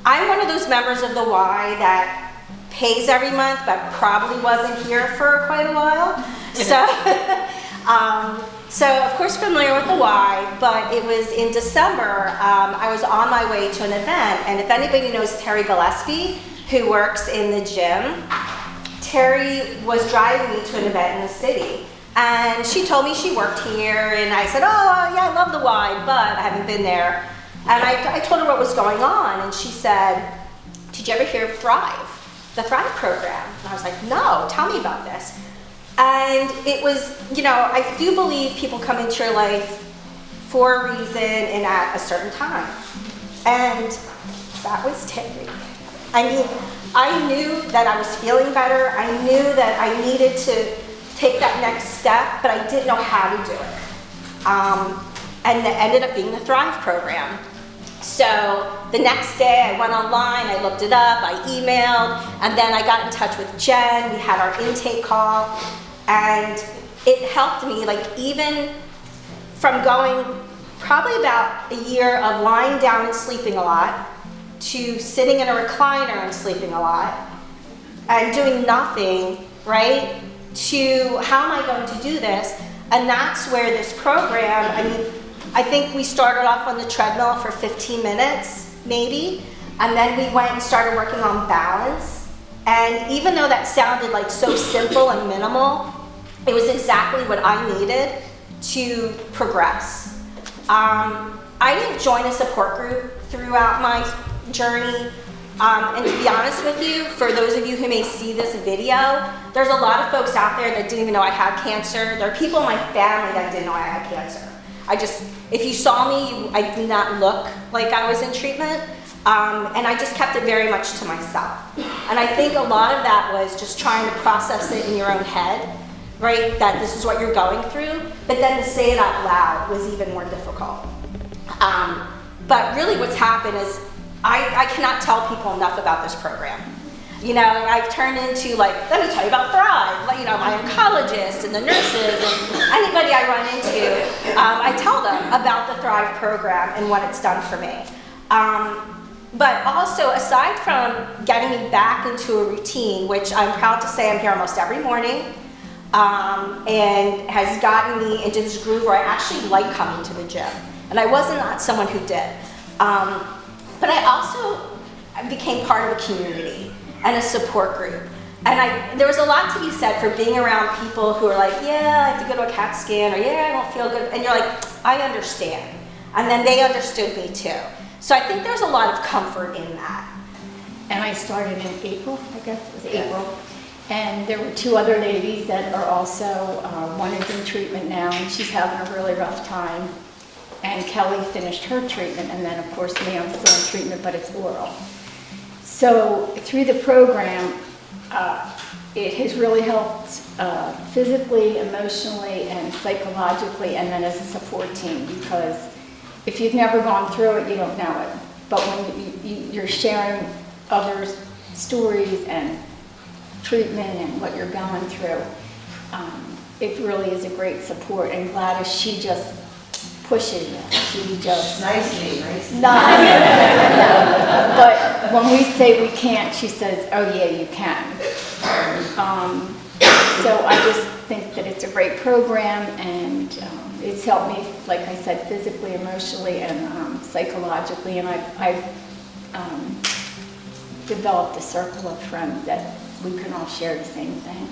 I'm one of those members of the Y that pays every month, but probably wasn't here for quite a while. So, so of course familiar with the Y, but it was in December, I was on my way to an event, and if anybody knows Terry Gillespie, who works in the gym, Terry was driving me to an event in the city. And she told me she worked here, and I said, oh yeah, I love the Y, but I haven't been there. And I told her what was going on, and she said, did you ever hear of Thrive, the Thrive program? And I was like, no, tell me about this. And it was, you know, I do believe people come into your life for a reason and at a certain time. And that was Terry. I mean, I knew that I was feeling better. I knew that I needed to take that next step, but I didn't know how to do it. And it ended up being the Thrive program. So the next day I went online, I looked it up, I emailed, and then I got in touch with Jen. We had our intake call, and it helped me, like, even from going probably about a year of lying down and sleeping a lot to sitting in a recliner and sleeping a lot and doing nothing, right, to how am I going to do this? And that's where this program, I mean, I think we started off on the treadmill for 15 minutes, maybe, and then we went and started working on balance. And even though that sounded like so simple and minimal, it was exactly what I needed to progress. I didn't join a support group throughout my journey. And to be honest with you, for those of you who may see this video, there's a lot of folks out there that didn't even know I had cancer. There are people in my family that didn't know I had cancer. If you saw me, I did not look like I was in treatment. And I just kept it very much to myself. And I think a lot of that was just trying to process it in your own head, right? That this is what you're going through. But then to say it out loud was even more difficult. But really what's happened is I cannot tell people enough about this program. You know, I've turned into, like, let me tell you about Thrive. Like, you know, my oncologist and the nurses and anybody I run into, I tell them about the Thrive program and what it's done for me. But also, aside from getting me back into a routine, which I'm proud to say I'm here almost every morning, and has gotten me into this groove where I actually like coming to the gym. And I was not someone who did. But I also became part of a community and a support group. And there was a lot to be said for being around people who are like, yeah, I have to go to a CAT scan, or yeah, I don't feel good. And you're like, I understand. And then they understood me too. So I think there's a lot of comfort in that. And I started in April, I guess it was April. And there were two other ladies that are also, one is in treatment now, and she's having a really rough time. And Kelly finished her treatment, and then of course me, I'm still in treatment, but it's oral. So through the program, it has really helped physically, emotionally, and psychologically, and then as a support team, because if you've never gone through it, you don't know it. But when you're sharing others' stories and treatment and what you're going through, it really is a great support. And Gladys, she just pushes you. She just nice. But when we say we can't, she says, "Oh yeah, you can." So I just think that it's a great program, and it's helped me, like I said, physically, emotionally, and psychologically. And I've developed a circle of friends that we can all share the same thing.